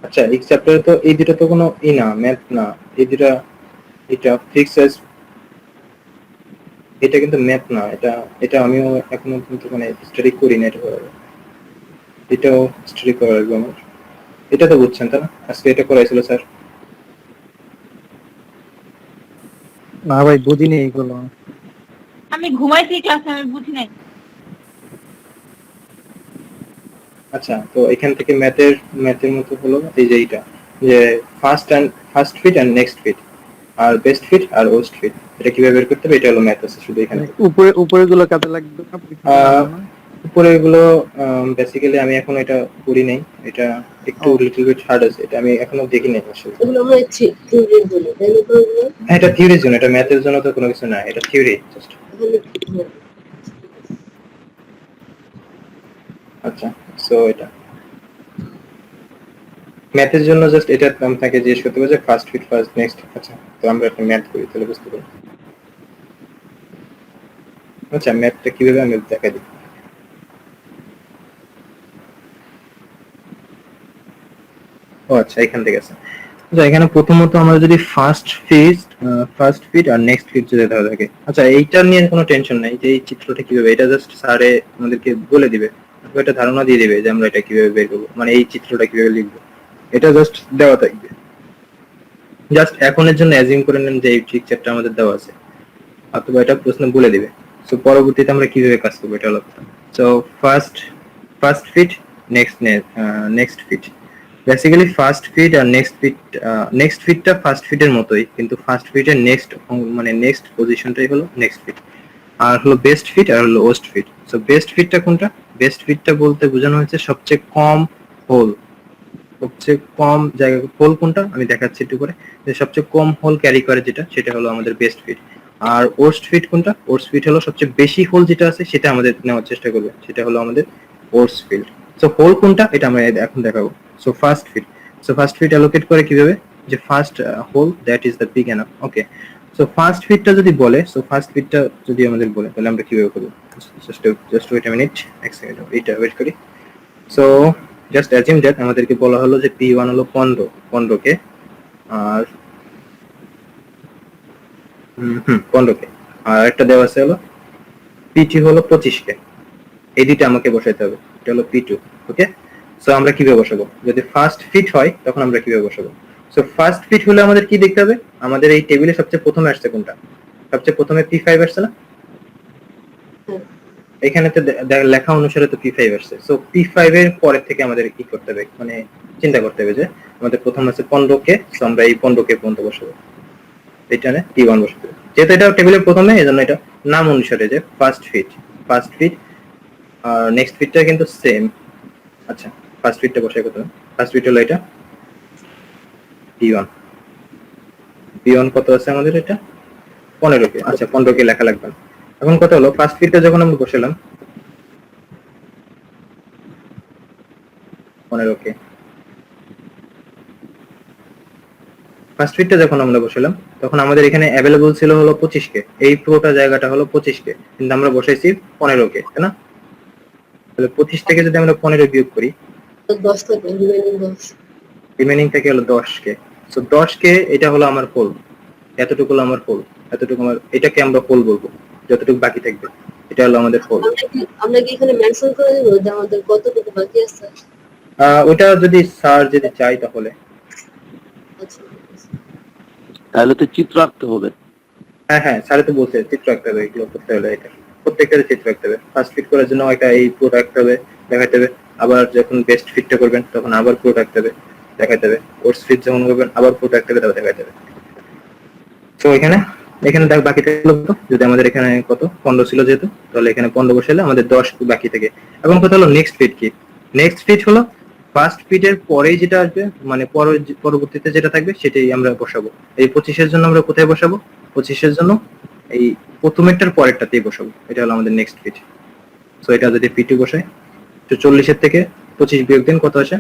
আচ্ছা এই চ্যাপ্টারে তো এই দুটো তো কোনো না ম্যাথ না, এই দুটা এটা ফিক্স, এটা কিন্তু ম্যাথ না, এটা এটা আমিও এখনো কিন্তু মানে স্টাডি করি না, এটাও স্টাডি করা লাগবে আমার। এটা তো বুঝছেন তাই না, আজকে এটা করাইছিল স্যার? না ভাই বুঝিনি এইগুলো। আমি ঘুমাইছি ক্লাসে, আমি বুঝি নাই। আচ্ছা তো এখান থেকে ম্যাথের মতো হলো এই যে এইটা, যে first fit and next fit, আর বেস্ট ফিট আর ওস্ট ফিট, এটা কিভাবে বের করতে হবে, এটা হলো ম্যাথ আছে শুধু এখানে। উপরে গুলো কাজে লাগবে না, উপরে এগুলো বেসিক্যালি আমি এখন এটা করি নাই, এটা একটু লিটল বিট হার্ড আছে, এটা আমি এখনো দেখি নাই আসলে। এগুলো আমরা থিওরির জন্য তাই না? হ্যাঁ এটা থিওরির জন্য, এটা ম্যাথের জন্য তো কোনো কিছু না, এটা থিওরি জাস্ট। আচ্ছা সো এটা ম্যাথের জন্য জাস্ট এটা আপনাকে জিজ্ঞেস করতে হবে যে ফার্স্ট ফিট ফার্স্ট নেক্সট। আচ্ছা তো আমরা একটা ম্যাথ করি তাহলে বুঝতে পারবো। আচ্ছা ম্যাথটা কিভাবে আমি দেখাই দিই। ও আচ্ছা এখান থেকে আছে। আচ্ছা এখানে প্রথমত আমরা যদি ফার্স্ট ফিট আর নেক্সট ফিট যদি দেওয়া থাকে, আচ্ছা এইটা নিয়ে কোনো টেনশন নাই যে এই চিত্রটা কিভাবে, এটা জাস্ট স্যারে আমাদেরকে বলে দিবে, একটা ধারণা দিয়ে দিবে যে আমরা এটা কিভাবে বের করবো, মানে এই চিত্রটা কিভাবে লিখবো, এটা জাস্ট দেওয়া থাকবে। জাস্ট এখনের জন্য অ্যাজিউম করে নেন যে এই পিকচারটা আমাদের দেওয়া আছে, অথবা এটা প্রশ্ন বলে দিবে। সো পরবর্তীতে আমরা কিভাবে কাজ করবো এটা হলো। So first fit next fit, basically first fit আর নেক্সট ফিটটা ফার্স্ট ফিটের মতোই, কিন্তু ফার্স্ট ফিটের নেক্সট পজিশনটাই হলো নেক্সট ফিট, আর হলো বেস্ট ফিট আর হলো ওস্ট ফিট। সো বেস্ট ফিটটা কোনটা? বেস্ট ফিটটা বলতে বোঝানো হয়েছে সবচেয়ে কম হোল, সবচেয়ে কম জায়গা হোল কোনটা আমি দেখাচ্ছি একটু করে, যে সবচেয়ে কম হোল ক্যারি করে যেটা, সেটা হলো আমাদের বেস্ট ফিট। আর ওর্স্ট ফিট কোনটা? ওর্স্ট ফিট হলো সবচেয়ে বেশি হোল যেটা আছে সেটা আমাদের নেওয়ার চেষ্টা করবে, সেটা হলো আমাদের ওর্স্ট ফিট। সো হোল কোনটা এটা আমরা এখন দেখাবো। সো ফার্স্ট ফিট অ্যালোকেট করে কিভাবে, যে first hole that is the big enough. Okay so first ফিটটা যদি বলে, যদি আমাদের বলে তাহলে আমরা কিভাবে করবো, জাস্ট ওয়েট আ মিনিট, এক সেকেন্ড এটা ওয়েট করি। সো জাস্ট অ্যাজিউম দ্যাট আমাদেরকে বলা হলো যে P1 হলো 15 কে, আর 15 কে, আর একটা দেওয়া আছে হলো P2 হলো 25 কে, এই দুইটা আমাকে বসাইতে হবে, এটা হলো P2। ওকে সো আমরা কিভাবে বসাবো, যদি ফার্স্ট ফিট হয় তখন আমরা কিভাবে বসাবো। সো ফার্স্ট ফিট হলে আমাদের কি দেখতে হবে, আমাদের এই টেবিলে সবচেয়ে প্রথমে আসছে কোনটা, সবচেয়ে প্রথমে P5 আসছে না, এখানে তো লেখা অনুসারে তো P5 আসছে। সো P5 এর পরের থেকে আমাদের কি করতে হবে, মানে চিন্তা করতে হবে যে আমাদের প্রথম আছে 15 কে, সো আমরা এই 15 কে পর্যন্ত বসাবো, এটা না P1 বসাবো, যেহেতু এটা টেবিলের প্রথমে এজন্য এটা নাম অনুসারে যে ফার্স্ট ফিট আর নেক্সট ফিটটা কিন্তু সেম। আচ্ছা ফার্স্ট ফিটটা বসাই কত, ফার্স্ট ফিট হলো এটা P1 কত আছে আমাদের, এটা 15 কে। আচ্ছা 15 কে লেখা লাগবে না। এখন কত হলো, ফার্স্ট ফিটটা যখন আমরা বসালাম 15 কে, ফার্স্ট ফিটটা যখন আমরা বসালাম তখন আমাদের এখানে অ্যাভেলেবল ছিল হলো 25 কে, এই পুরোটা জায়গাটা হলো 25 কে, কিন্তু আমরা বসাইছি 15 কে, তাই না? তাহলে 25 থেকে যদি আমরা 15 বিয়োগ করি 10 থেকে রিমেইনিং থেকে হলো 10 কে। সো 10 কে এটা হলো আমার হোল, এতটুকু হলো আমার হোল, এতটুকু আমার, এটাকে আমরা হোল বলবো, যতটুকু বাকি থাকবে এটা হলো আমাদের হোল। আমরা কি এখানে মেনশন করে দেব যে আমাদের কতটুকু বাকি আছে? ওটা যদি স্যার যদি চাই তাহলে, আচ্ছা তাহলে তো চিত্র আঁকতে হবে। হ্যাঁ স্যার তো বলছে চিত্র আঁকতে হবে, এগুলো করতে হলে এটা প্রত্যেকটারে চিত্র আঁকতে হবে। ফার্স্ট ফিট করার জন্য একটা এই পুরো আঁকতে হবে, দেখাতে হবে, আবার যখন বেস্ট ফিটটা করবেন তখন আবার পুরো আঁকতে হবে, দেখাতে হবে, ওর্স ফিট যখন করবেন আবার পুরো আঁকতে হবে, তারপর দেখাতে হবে। তো এখানে দেখ বাকি থাকলো কত, যদি আমাদের এখানে কত 15 ছিল যেহেতু, তাহলে এখানে 15 বসালে আমাদের 10 বাকি থাকে। এবং কথা হলো নেক্সট ফিট কি, নেক্সট ফিট হলো ফার্স্ট ফিটের পরেই যেটা আসবে, মানে পরবর্তীতে যেটা থাকবে সেটাই আমরা বসাবো। এই 25-এর জন্য আমরা কোথায় বসাবো, 25-এর জন্য এই প্রথমেরটার পরেরটাতেই বসাবো, এটা হলো আমাদের নেক্সট ফিট। সো এটা যদি P2 বসাই, তো 40-এর থেকে 25 বিয়োগ দিন কত আসে,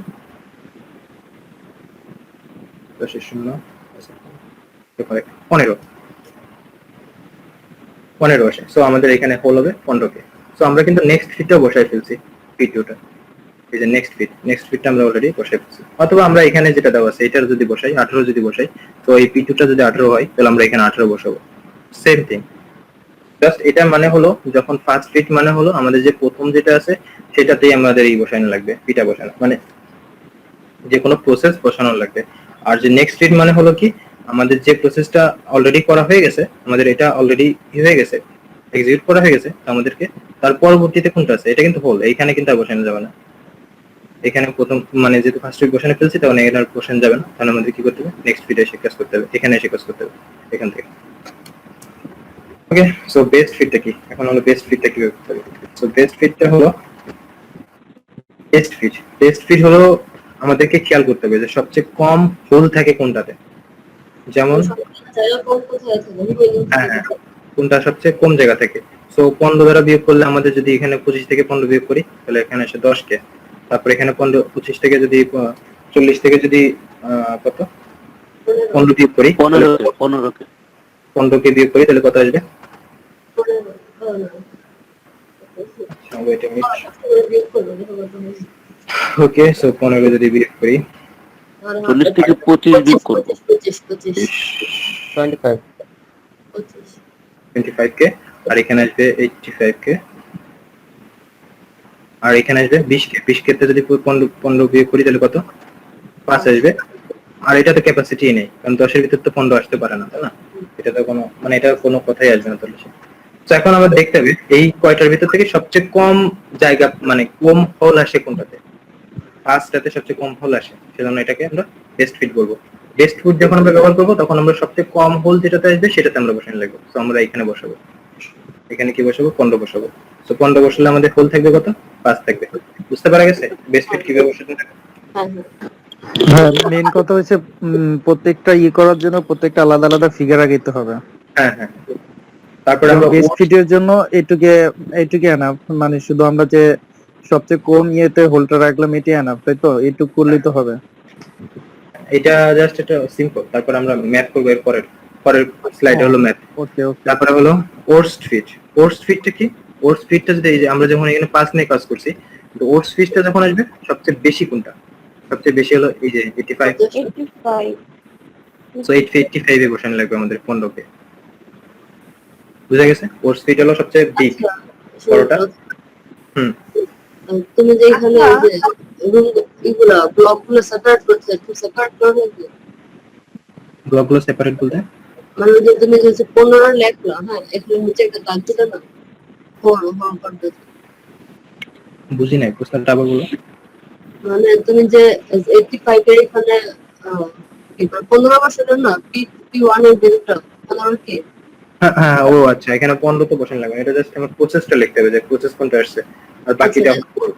15 আসে। সো আমাদের এখানে হোল হবে 15 কে। সো আমরা কিন্তু নেক্সট ফিটটাও বসাই ফেলছি P2টা। এই যে নেক্সট ফিটটা আমরা অলরেডি বসাই ফেলছি, অথবা আমরা এখানে যেটা দেওয়া আছে এটার যদি বসাই 18 যদি বসাই, তো এই P2টা যদি 18 হয় তাহলে আমরা এখানে 18 বসাবো। সেম থিং, জাস্ট এটা মানে হলো যখন ফার্স্ট ফিট মানে হলো আমাদের যে প্রথম যেটা আছে সেটাতেই আমাদের এই বসানো লাগবে, পিটা বসানো মানে যে কোনো প্রসেস বসানো লাগবে। আর যে নেক্সট ফিট মানে হলো কি আমাদের যে প্রসেসটা অলরেডি করা হয়ে গেছে, আমাদের এটা অলরেডি হয়ে গেছে, এক্সিকিউট করা হয়ে গেছে, তো আমাদেরকে তার পরবর্তীতে কোনটা আছে এটা কিন্তু হোল, এইখানে কিন্তু আর বসানো যাবে না। এখানে প্রথম মানে যেহেতু ফার্স্ট ফিট বসানো ফেলছি তখন এখানে আর বসানো যাবে না, তাহলে আমাদের কি করতে হবে নেক্সট ফিটে এসে কাজ করতে হবে, এখানে এসে কাজ করতে হবে এখান থেকে। ওকে, সো বেস্ট ফিটটা কি এখন হলো, বেস্ট ফিটটা কিভাবে করতে হবে। সো বেস্ট ফিটটা হলো বেস্ট ফিট হলো আমাদেরকে খেয়াল করতে হবে যে সবচেয়ে কম হোল থাকে কোনটাতে, যেমন জায়গা কম কোথায় থাকে আমি বলি হ্যাঁ হ্যাঁ, কোনটা সবচেয়ে কম জায়গা থেকে। সো 15 দ্বারা বিয়োগ করলে আমাদের যদি এখানে 25 থেকে 15 বিয়োগ করি তাহলে এখানে আসে 10 কে, তারপর এখানে 15 25 থেকে যদি 40 থেকে যদি কত 15 বিয়োগ করি 15 কে 15 কে বিয়োগ করি তাহলে কত আসবে? 15 wait a minute, okay so 15 যদি বিয়োগ করি 40 থেকে 25 বিয়োগ করবো। 25 25 কে, আর এখানে আসবে 85 কে, আর এখানে আসবে 20 কে, 20 কে যদি 15 বিয়োগ করি তাহলে কত? 5 আসবে। আর এটা তো ক্যাপাসিটি নেই, কারণ 10 এর ভিতর তো 15 আসতে পারে না, তাই না? এটা তো কোনো মানে এটা কোনো কথাই আসবে না তাহলে। তো এখন আমরা দেখতে হবে এই কয়টার ভিতর থেকে সবচেয়ে কম জায়গা মানে কম হোল আসে কোনটাতে, ফার্স্টটাতে সবচেয়ে কম হোল আসে, সেজন্য এটাকে আমরা বেস্ট ফিট বলবো। বেস্ট ফিট যখন আমরা ব্যবহার করবো তখন আমরা সবচেয়ে কম হোল যেটাতে আসবে সেটাতে আমরা বসানো লাগবে। তো আমরা এখানে বসাবো, এখানে কি বসাবো? 15 বসাবো। তো 15 বসালে আমাদের হোল থাকবে কত? 5 থাকবে। বুঝতে পারা গেছে বেস্ট ফিট কিভাবে বসাতে হবে? হ্যাঁ হ্যাঁ হ্যাঁ, মেইন কথা হচ্ছে প্রত্যেকটা করার জন্য প্রত্যেকটা আলাদা আলাদা ফিগার আগাইতে হবে। হ্যাঁ হ্যাঁ, তারপরে আমরা বেস্ট ফিটের জন্য এইটুকে এনাফ, মানে শুধু আমরা যে সবচেয়ে কম হোলটা রাখলাম এটি এনাফ, তাই তো? এইটুকু করলেই তো হবে। এটা জাস্ট এটা সিম্পল, তারপর আমরা ম্যাথ করবো এর পরের পরের স্লাইডে হলো ম্যাথ। ওকে ওকে। তারপরে হলো ওর্স্ট ফিট। ওর্স্ট ফিটটা কি? ওর্স্ট ফিটটা যদি এই যে আমরা যখন এখানে 5 নিয়ে কাজ করছি, তো ওর্স্ট ফিটটা যখন আসবে সবচেয়ে বেশি কোনটা? সবচেয়ে বেশি হলো এই যে 85। 85 সো 85 এ বসানো লাগবে আমাদের 15 কে। বুঝা গেছে? ওর্স্ট ফিট হলো সবচেয়ে বিগ বড়টা। হুম, তুমি যে এখানে এই যে রুম এগুলা ব্লক গুলো সেপারেট করতে একটু সেপারেট করে নাকি, ব্লকগুলো সেপারেট বলতে মানে ওই যে তুমি যে 15 লেখলা, হ্যাঁ এখানে নিচে একটা দাগ দিলে না, হোল হোল করতে, বুঝি নাই, প্রশ্নটা আবার বলো। মানে তুমি যে 85 এর এখানে 15 বছরের না P1 এর বিলটা 15 কি হ্যাঁ হ্যাঁ, ও আচ্ছা, এখানে 15 তো বসানো লাগবে, এটা জাস্ট আমার প্রসেসটা লিখতে হবে যে প্রসেস কোনটা আসছে, আর বাকিটা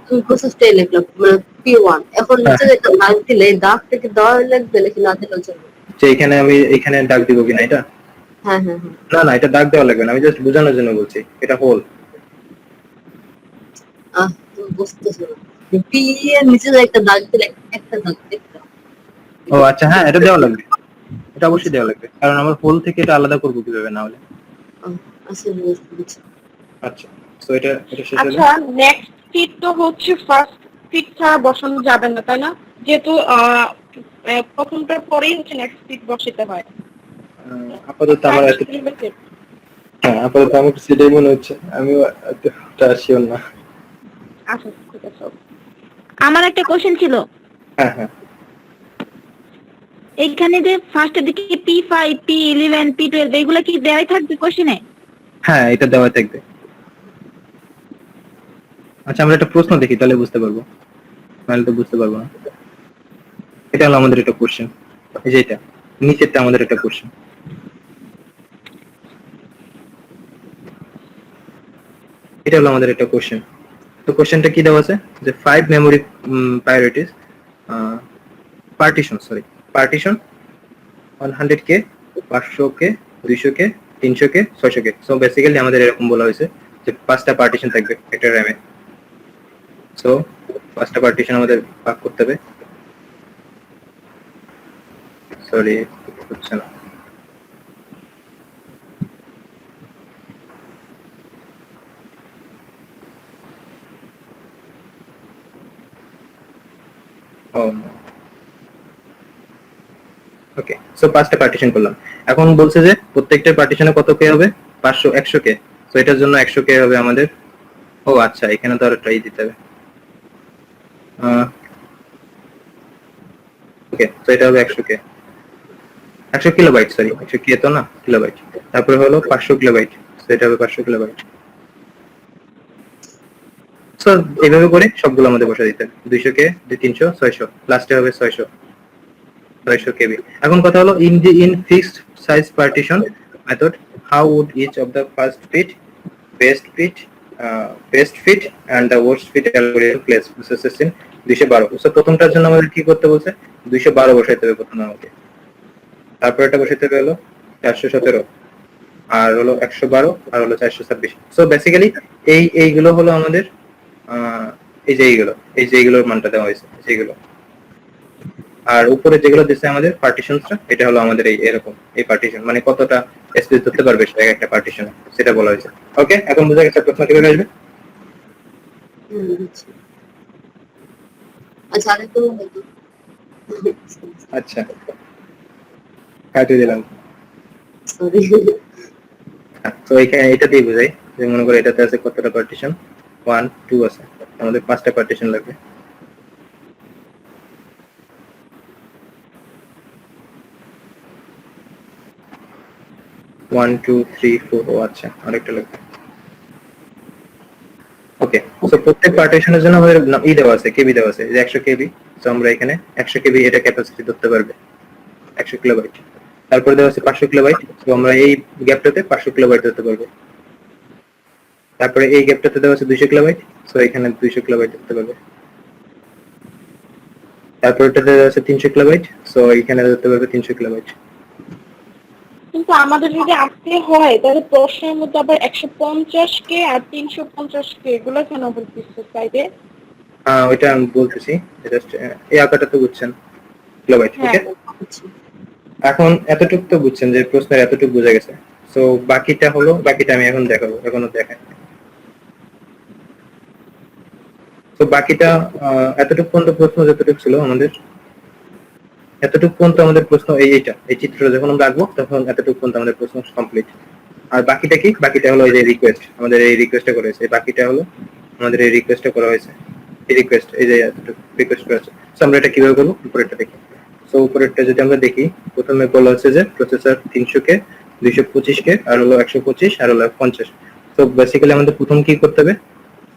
তুমি প্রসেসটাই লিখলাম মানে P1, এখন নিচে হ্যাঁ, একটা দাগ দিলে এই দাগটাকে দেওয়া লাগবে নাকি না দিলেও চলবে? যে এখানে আমি এখানে দাগ দিব কিনা এটা? হ্যাঁ হ্যাঁ হ্যাঁ না না, এটা দাগ দেওয়া লাগবে না, আমি জাস্ট বোঝানোর জন্য বলছি এটা হোল। তুমি বুঝতেছো না, পি এর নিচে যে একটা দাগ দিলে একটা দাগ দেখতে, ও আচ্ছা, হ্যাঁ এটা দেওয়া লাগবে, এটা অবশ্যই দেওয়া লাগবে, কারণ আমার হোল থেকে এটা আলাদা করবো কিভাবে না হলে। আচ্ছা বুঝছি। আচ্ছা, তো এটা এটা শেষ হলো। আচ্ছা, নেক্সট ফিট তো হচ্ছে ফার্স্ট ফিট ছাড়া বসানো যাবে না, তাই না? যেহেতু প্রথমটার পরেই হচ্ছে নেক্সট ফিট বসাতে হয়। আপাতত আমার এত হ্যাঁ আপাতত আমার সেটাই মনে হচ্ছে, আমিও এতটা শিওর না। আচ্ছা ঠিক আছে। আমার একটা কোশ্চেন ছিল, হ্যাঁ হ্যাঁ এইখানে যে ফার্স্টের দিকে P5 P11 P12 এগুলো কি দেওয়াই থাকবে কোশ্চেনে? হ্যাঁ, এটা দেওয়া থাকবে। আচ্ছা, আমরা একটা প্রশ্ন দেখি তাহলে বুঝতে পারবো, নাহলে তো বুঝতে পারবো না। এটা হলো আমাদের একটা কোশ্চেন, এই যে এটা নিচেরটা আমাদের একটা কোশ্চেন। এটা হলো আমাদের একটা কোশ্চেন। তো কোশ্চেনটা কি দেওয়া আছে যে 5 memory priorities partition 100K 500K 200K 300K 600K। So basically আমাদের এরকম বলা হয়েছে যে 5টা পার্টিশন থাকবে একটা র্যামে। সো 5টা পার্টিশন আমাদের ভাগ করতে হবে। সরি, হচ্ছে না। ওকে, সো 5টা পার্টিশন করলাম। এখন বলছে যে প্রত্যেকটা পার্টিশনে কত কে হবে? 500 100 কে। সো এটার জন্য 100 কে হবে আমাদের। ও আচ্ছা, এখানে তো আরো ট্রাই দিতে হবে। ওকে, তো এটা হবে 100 কে, 100 কিলোবাইট, সরি 100 কে তো না, কিলোবাইট। তারপরে হলো 500 কিলোবাইট, তো এটা হবে 500 কিলোবাইট। সো এইভাবে করে সবগুলো আমাদের বসা দিতে হবে। 200 কে, 300, 600, লাস্টে হবে 600 কেবি। এখন কথা হলো in fixed size partition method, how would each of the first fit, best fit and the worst fit algorithm place 212। সো প্রথমটার জন্য আমাদের কি করতে বলছে? 212 বসাইতে হবে প্রথমে আমাকে। তারপর এটা বসাইতে হবে হলো 417, আর হলো 112, আর হলো 426। সো বেসিক্যালি এইগুলো হলো আমাদের এই যে এইগুলোর মানটা দেওয়া হয়েছে, যেগুলো। আর উপরে যেগুলো দিচ্ছে আমাদের পার্টিশনসটা, এটা হলো আমাদের এরকম এই পার্টিশন, মানে কতটা স্পেস ধরতে পারবে সেটা একটা পার্টিশন, সেটা বলা হয়েছে। ওকে, এখন বুঝা গেছে প্রশ্ন কিভাবে আসবে? বুঝছি। আচ্ছা, আরেকটু বলতো। আচ্ছা, কাটিয়ে দিলাম। সরি। তো এখানে এটা দিয়ে বুঝাই যে মনে করো এটাতে আছে কতটা পার্টিশন, 1 2 আছে, আমাদের 5টা পার্টিশন লাগবে। ওয়ান টু থ্রি ফোর, ও আচ্ছা আরেকটা লাগবে। ওকে, সো প্রত্যেক পার্টিশনের জন্য আমাদের দেওয়া আছে, কেবি দেওয়া আছে, যে 100 কেবি। সো আমরা এখানে 100 কেবি এটা ক্যাপাসিটি ধরতে পারবে, 100 কিলোবাইট। তারপরে দেওয়া আছে 500 কিলোবাইট, তো আমরা এই গ্যাপটাতে 500 কিলোবাইট ধরতে পারবো। তারপরে এই গ্যাপটাতে দেওয়া আছে 200 কিলোবাইট, সো এখানে 200 কিলোবাইট ধরতে পারবে। তারপর এটাতে দেওয়া আছে 300 কিলোবাইট, সো এখানে ধরতে পারবে 300 কিলোবাইট। কিন্তু আমাদের যদি আজকে হয় তাহলে প্রশ্নের মধ্যে আবার 150 কে আর 350 কে এগুলো কেন বলতেছে সাইডে? হ্যাঁ, ওইটা আমি বলতেছি, জাস্ট এই আঁকাটা তো বুঝছেন, কিলোবাইট। ওকে, বুঝছি। এখন এতটুকু তো বুঝছেন যে প্রশ্নের এতটুকু বোঝা গেছে। সো বাকিটা আমি এখন দেখাবো, এখনো দেখাই। তো বাকিটা এতটুকু পর্যন্ত প্রশ্ন যতটুকু ছিল আমাদের, এতটুকু পর্যন্ত আমাদের প্রশ্ন এই চিত্রটা যখন আমরা আঁকবো তখন এতটুকু পর্যন্ত আমাদের প্রশ্ন কমপ্লিট। আর বাকিটা কি? বাকিটা হলো এই যে রিকোয়েস্ট, আমাদের এই রিকোয়েস্টটা করা হয়েছে, বাকিটা হলো আমাদের এই রিকোয়েস্টটা করা হয়েছে, এই রিকোয়েস্ট, এই যে এতটুকু রিকোয়েস্ট করা আছে। সো আমরা এটা কিভাবে করবো? উপরেরটা দেখি। সো উপরেরটা যদি আমরা দেখি, প্রথমে বলা হচ্ছে যে প্রসেসর 300 কে, 225 কে, আর হলো 125, আর হলো 50। সো বেসিক্যালি আমাদের প্রথম কি করতে হবে?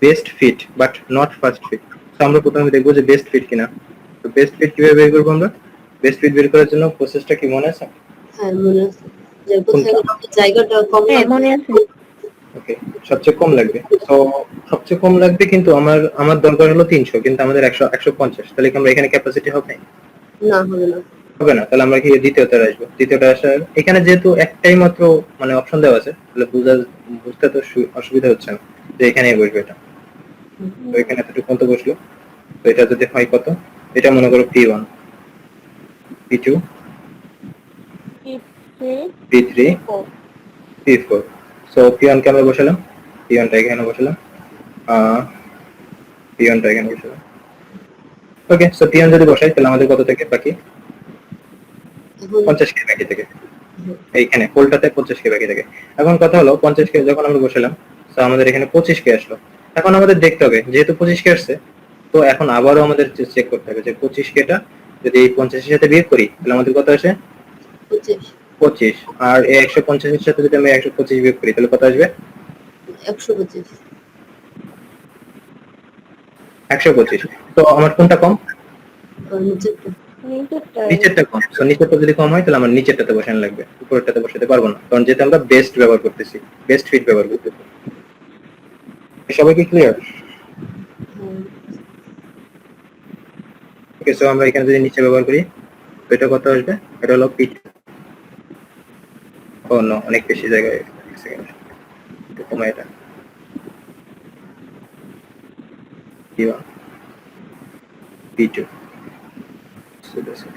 Best fit but not first fit. তো আমরা প্রথমে দেখবো যে বেস্ট ফিট কিনা। তো বেস্ট ফিট কিভাবে বের করবো আমরা? বেস্ট ফিট বের করার জন্য প্রসেসটা কি মনে আছে? হ্যাঁ, মনে আছে যে কোথায় জায়গাটা কম মনে আছে। ওকে, সবচেয়ে কম লাগবে। তো সবচেয়ে কম লাগবে, কিন্তু আমার দরকার হলো 300, কিন্তু আমাদের 150। তাহলে কি আমরা এখানে ক্যাপাসিটি হবে? না, হবে না। হবে না। তাহলে আমরা কি দ্বিতীয়টা আসবো? দ্বিতীয়টা আসার এখানে যেহেতু একটাই মাত্র মানে অপশন দেওয়া আছে, তাহলে বুঝতে তো অসুবিধা হচ্ছে না যে এখানেই বসবে এটা। তো এখানে এতটুকু পর্যন্ত বসলো। তো এটা যদি হয় কত? এটা মনে করো P1, P2, P3, P4। So P1 কে আমরা বসালাম, P1 টা এখানে বসালাম, P1 টা এখানে বসালাম। ওকে, সো P1 যদি বসাই তাহলে আমাদের কত থেকে বাকি? 50 কে বাকি থেকে। এইখানে হোলটাতে 50 কে বাকি থাকে। এখন কথা হলো 50 কে যখন আমরা বসালাম, তো আমাদের এখানে 25 কে আসলো। এখন আমাদের দেখতে হবে, যেহেতু 25 কে আসছে, তো এখন আবারও আমাদের চেক করতে হবে যে 25 কেটা যদি এই 50 এর সাথে বিয়োগ করি তাহলে আমাদের কত আসে? 25। আর এই 150 এর সাথে যদি আমি 125 বিয়োগ করি তাহলে কত আসবে? 125। 125। তো আমার কোনটা কম? নিচেরটা। নিচেরটা কম। তো নিচেরটা যদি কম হয় তাহলে আমার নিচেরটাতে বসানো লাগবে, উপরেরটাতে বসাতে পারবো না, কারণ যেহেতু আমরা বেস্ট ব্যবহার করতেছি, বেস্ট ফিট ব্যবহার করতেছি। সবাই কি ক্লিয়ার? ওকে, সো আমরা এখানে যদি নিচে ব্যবহার করি তো এটা কত আসবে? এটা হলো P2। ও নো, অনেক বেশি জায়গায়, এক সেকেন্ড একটু কমাই এটা। P1, P2, so that's it.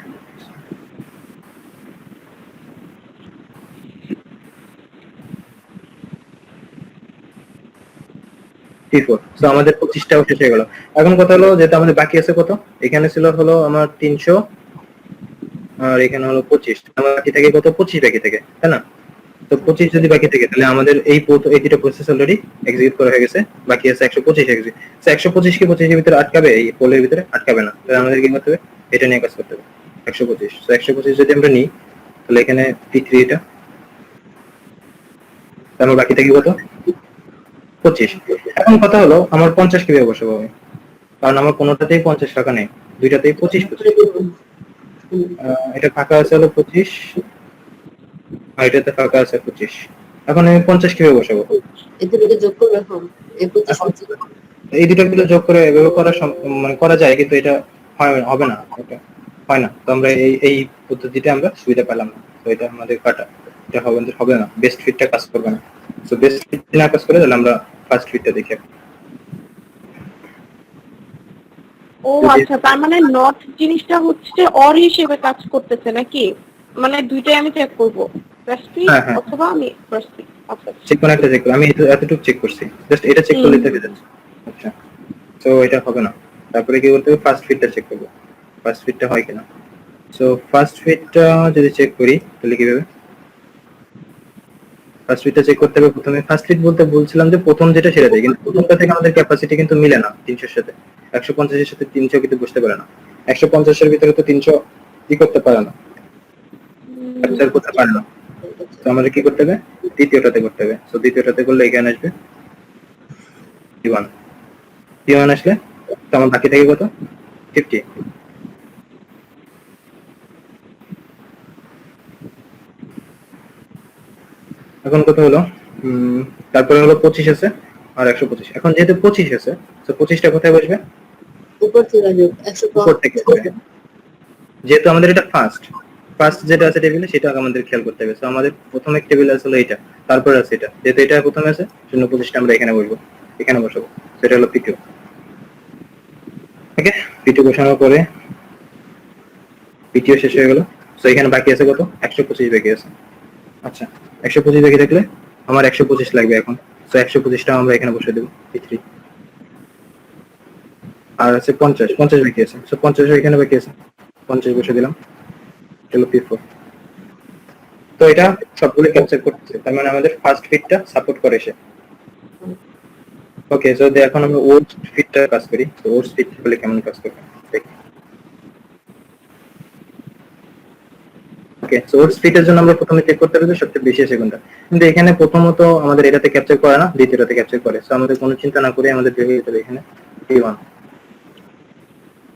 P4। So আমাদের 25টাও শেষ হয়ে গেল। এখন কথা হলো যেটা আমাদের বাকি আছে কত? এখানে ছিল হলো আমার 300, আর এখানে হলো 25, আমার বাকি থাকে কত? 25 বাকি থাকে, তাই না? তো 25 যদি বাকি থাকে তাহলে আমাদের এই এই দুটো প্রসেস অলরেডি এক্সিকিউট করা হয়ে গেছে, বাকি আছে 125 এক্সিকিউট। তো 125 কি 25 এর ভিতরে আটকাবে? এই পোলের ভিতরে আটকাবে না, তাহলে আমাদের কি করতে হবে? এটা নিয়ে কাজ করতে হবে। 125, তো 125 যদি আমরা নিই তাহলে এখানে P3 এটা, তারপর বাকি থাকে কত? 25। এখন কথা হলো আমার 50 কিভাবে বসাবো আমি? কারণ আমার কোনোটাতেই 50 টাকা নেই, দুইটাতেই 25। এটা ফাঁকা আছে হলো 25, আর এটাতে ফাঁকা আছে 25। এখন আমি 50 কিভাবে বসাবো? এগুলোকে যোগ করে এখন এই 25 এই দুটো গুলো যোগ করে এভাবে করা মানে করা যায়, কিন্তু এটা হবে না, এটা হয় না। তো আমরা এই পদ্ধতিতে আমরা সুবিধা পেলাম না, তো এটা আমাদের কাটা, এটা হবে না, বেস্ট ফিটটা কাজ করবে না। তো বেস্ট ফিট না কাজ করে তাহলে আমরা ফার্স্ট ফিটটা দেখি। ও আচ্ছা, তার মানে নট জিনিসটা হচ্ছে অর হিসেবে কাজ করতেছে নাকি? মানে দুইটাই আমি চেক করব, ফার্স্ট ফিট হ্যাঁ, হ্যাঁ। অথবা আমি ফার্স্ট ফিট। আচ্ছা চেক করে একটা চেক করে আমি এতটুকু চেক করছি, জাস্ট এটা চেক করলে থেকে যাচ্ছে। আচ্ছা, তো এটা হবে না, তারপরে কি করতে হবে? ফার্স্ট ফিটটা চেক করবো, ফার্স্ট ফিটটা হয় কিনা। সো ফার্স্ট ফিটটা যদি চেক করি তাহলে কিভাবে? ফার্স্ট ফিটটা চেক করতে হবে প্রথমে। ফার্স্ট ফিট বলতে বলছিলাম যে প্রথম যেটা সেটাতে, কিন্তু প্রথমটা থেকে আমাদের ক্যাপাসিটি কিন্তু মিলে না 300 এর সাথে। 150 এর সাথে 300 কিন্তু বসতে পারে না। 150 এর ভিতরে তো 300 ই করতে পারে না, ক্যাপচার করতে পারে না। তো আমাদের কি করতে হবে? দ্বিতীয়টাতে করতে হবে। সো দ্বিতীয়টাতে করলে এখানে আসবে P1, P1 আসলে তো আমার বাকি থাকে কত? 50। এখন কত হলো? তারপরে হলো 25 আছে আর 125। এখন যেহেতু 25 আছে, তো 25টা কোথায় বসবে? উপর থেকে যোগ 100 উপর থেকে হবে। যেহেতু আমাদের এটা ফার্স্ট যেটা আছে টেবিলে সেটা আমাদের খেয়াল করতে হবে। তো আমাদের প্রথম এক টেবিল আছে হলো এটা, তারপরে আছে এটা, যেহেতু এটা প্রথমে আছে 025টা আমরা এখানে বসবো, এখানে বসাবো। সেটা হলো P2। ওকে, P2 বসানোর পরে P2 শেষ হয়ে গেল। তো এখানে বাকি আছে কত? 125 বাকি আছে। আচ্ছা, 125 বাকি থাকলে আমার 125 লাগবে এখন। তো 125টা আমরা এখানে বসে দেবো P3। আর আছে 50 বাকি আছে। তো 50 এখানে বাকি আছে, 50 বসে দিলাম, চলো P4। তো এটা সবগুলো ক্যাপচার করতেছে, তার মানে আমাদের ফার্স্ট ফিটটা সাপোর্ট করে সে। ওকে, সো এখন আমরা ওর্স ফিটটা কাজ করি। তো ওর্স ফিট বলে কেমন কাজ করবে দেখি। ওকে, সো ওর্স ফিটের জন্য আমরা প্রথমে চেক করতে হবে যে সবচেয়ে বেশি আছে কোনটা, কিন্তু এখানে প্রথমত আমাদের এটাতে ক্যাপচার করে না, দ্বিতীয়টাতে ক্যাপচার করে। সো আমাদের কোনো চিন্তা না করে আমাদের দেখে যেতে হবে এখানে P1।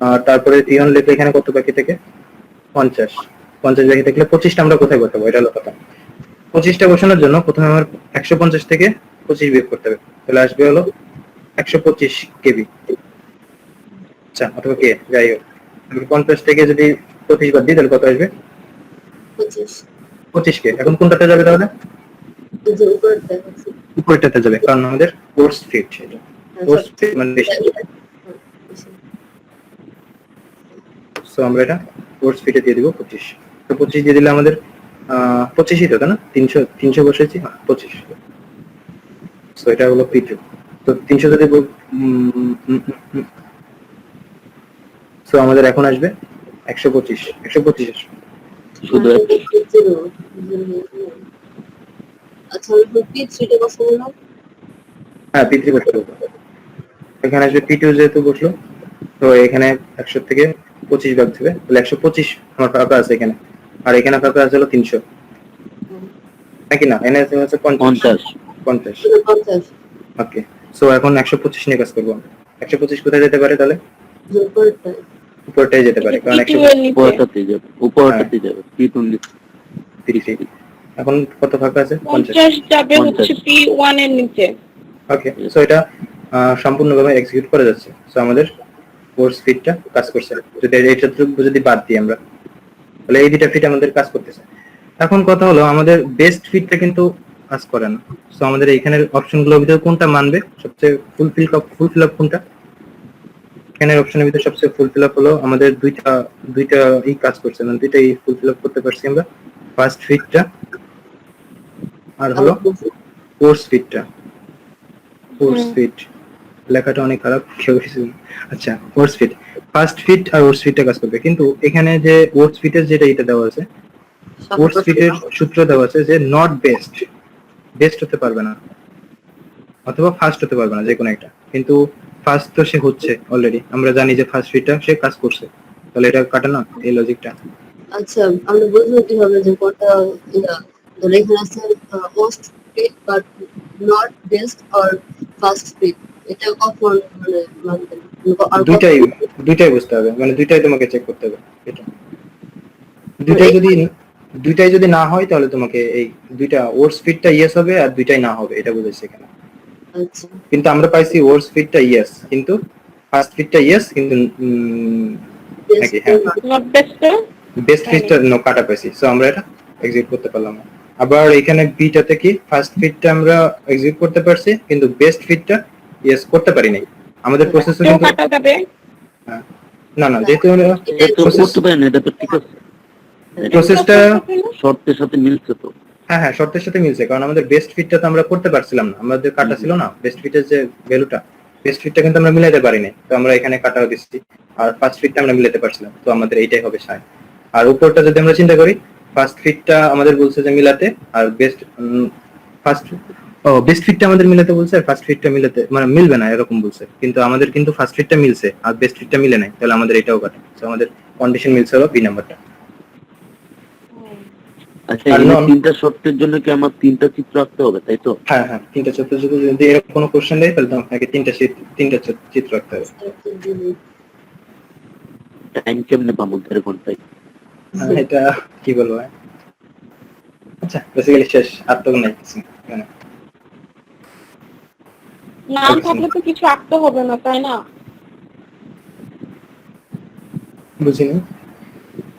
আর তারপরে P1 লিখলে এখানে কত বাকি থেকে? 50 বাকি থাকলে 25টা আমরা কোথায় বসাবো? এটা হলো কথা। 25টা বসানোর জন্য প্রথমে আমার 150 থেকে 25 বিয়োগ করতে হবে, তাহলে আসবে হলো 125 কেবি। আচ্ছা, অথবা কে, যাই হোক, 50 থেকে যদি 25 বাদ দিই তাহলে কত আসবে? 25 কে। এখন কোনটাতে যাবে তাহলে? যে উপরটা আছে উপরেরটাতে যাবে, কারণ আমাদের কোর্স ফিট সেটা। কোর্স ফিট মানে বেশি। সো আমরা এটা কোর্স ফিটে দিয়ে দিব 25। তো 25 দিয়ে দিলে আমাদের 25ই তো, তাই না? 300 বসেছি, 25। সো এটা হলো P2। তো 300 যদি সো আমাদের এখন আসবে 125 125 আসবে। শুধু আচ্ছা আমি P3 টা বসাবো না? হ্যাঁ, P3 বসলো, এখানে আসবে P2 যেহেতু বসলো, তো এখানে 100 থেকে 25 বাদ দিবে, তাহলে 125 আমার ফাঁকা আছে এখানে, আর এখানে ফাঁকা আছে হলো 300 নাকি না? এখানে আছে 50। 50 50 ওকে, সো এখন 125 নিয়ে কাজ করবো আমরা। 125 কোথায় যেতে পারে তাহলে? যে উপরটা উপরটাই যেতে পারে, কারণ P2 এর নিচে। উপরটাতে যাবে, উপরটাতে যাবে P2 130। এখন কত ফাঁকা আছে? 50। 50 যাবে 50 হচ্ছে P1 এর নিচে। ওকে, সো এটা সম্পূর্ণভাবে এক্সিকিউট করা যাচ্ছে। সো আমাদের কোর্স ফিটটা কাজ করছে। যদি এইটুকু যদি বাদ দিই আমরা, তাহলে এই দুটা ফিট আমাদের কাজ করতেছে। এখন কথা হলো আমাদের বেস্ট ফিটটা কিন্তু কাজ করে না। সো আমাদের এইখানের অপশনগুলোর ভিতরে কোনটা মানবে সবচেয়ে ফুলফিল আপ কোনটা? এখানের অপশনের ভিতরে সবচেয়ে ফুলফিল আপ হলো আমাদের দুইটা এই কাজ করছে, মানে দুইটাই ফুলফিল আপ করতে পারছি আমরা, ফার্স্ট ফিটটা আর হলো কোর্স ফিটটা। কোর্স ফিট লেখাটা অনেক খারাপ, কেউ কিছু না। আচ্ছা, ওয়ার্ডস ফিট, ফার্স্ট ফিট আর ওয়ার্ডস ফিটটা কাজ করবে, কিন্তু এখানে যে ওয়ার্ডস ফিটের যেটা এটা দেওয়া আছে, ওয়ার্ডস ফিটের সূত্র দেওয়া আছে যে নট বেস্ট, বেস্ট হতে পারবে না অথবা ফার্স্ট হতে পারবে না, যে কোনো একটা। কিন্তু ফার্স্ট তো সে হচ্ছে অলরেডি, আমরা জানি যে ফার্স্ট ফিটটা সে কাজ করছে, তাহলে এটা কাটে না এই লজিকটা। আচ্ছা, আমরা বুঝবো কিভাবে যে কোনটা ধরে এখানে আছে most fit but not best or first fit, এটা কখন মানে মানবে? আর দুইটাই বুঝতে হবে, মানে দুইটাই তোমাকে চেক করতে হবে। এটা দুইটাই যদি না হয় তাহলে তোমাকে এই দুইটা ওয়ার্ডস ফিটটা ইয়েস হবে আর দুইটাই না হবে, এটা বুঝাইছে এখানে। আচ্ছা, কিন্তু আমরা পাইছি ওয়ার্ডস ফিটটা ইয়েস, কিন্তু ফার্স্ট ফিটটা ইয়েস, কিন্তু নাকি হ্যাঁ নট বেস্ট। বেস্ট ফিটটা কাটা পাইছি, সো আমরা এটা এক্সিকিউট করতে পারলাম না। আবার এখানে বিটাতে কি ফার্স্ট ফিটটা আমরা এক্সিকিউট করতে পারছি, কিন্তু বেস্ট ফিটটা ইয়েস করতে পারি নাই। আমাদের প্রসেসও কেউ কিন্তু কাটা যাবে। না যেহেতু আমরা এটা তো করতে পারেন, এটা তো ঠিক আছে, প্রসেসটা শর্তের সাথে মিলছে তো। হ্যাঁ শর্তের সাথে মিলছে, কারণ আমাদের বেস্ট ফিটটা তো আমরা করতে পারছিলাম না, আমাদের কাটা ছিল না বেস্ট ফিটের যে ভ্যালুটা, বেস্ট ফিটটা কিন্তু আমরা মিলাতে পারিনি, তো আমরা এখানে কাটাও দিচ্ছি। আর ফার্স্ট ফিটটা আমরা মিলাতে পারছিলাম, তো আমাদের এইটাই হবে 60। আর উপরটা যদি আমরা চিন্তা করি, ফার্স্ট ফিটটা আমাদের বলছে যে মিলাতে, আর বেস্ট ফিটটা আমাদের মিলাতে বলছে, আর ফার্স্ট ফিটটা মিলাতে মানে মিলবে না এরকম বলছে, কিন্তু আমাদের কিন্তু ফার্স্ট ফিটটা মিলছে আর বেস্ট ফিটটা মিলে নাই, তাহলে আমাদের এটাও কাটে। তো আমাদের কন্ডিশন মিলছে হলো বি নাম্বারটা। আচ্ছা, আর এই non- তিনটা শর্তের জন্য কি আমার তিনটা চিত্র আঁকতে হবে, তাই তো? হ্যাঁ তিনটা চিত্র, যদি এরকম কোনো কোশ্চেন দেয় তাহলে তো আপনাকে তিনটা চিত্র রাখতে হবে। টাইম কেমনে পাবো 1.5 ঘন্টায়? এটা কি বলবো ভাই? আচ্ছা বেসিক্যালি শেষ, আর তো নাই কিছু। মানে নাম থাকলে তো কিছু আঁকতে হবে না, তাই না? বুঝিনি।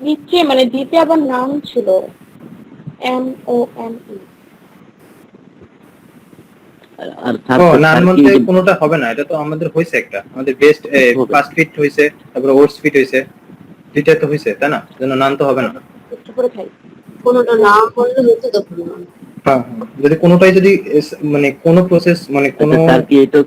নিচে মানে দিতে আবার নাম ছিল MONE। আর ও নান বলতে কোনোটা হবে না, এটা তো আমাদের হইছে একটা, আমাদের বেস্ট ফার্স্ট ফিট হইছে, তারপর ওয়ার্ডস ফিট হইছে, দুইটা তো হইছে, তাই না? যেন নান তো হবে না। একটু করে খাই। কোনোটা না করলে হতো তখন না। যদি কোনোটাই যদি মানে কোনো প্রসেস মানে কোনো তার কি এটা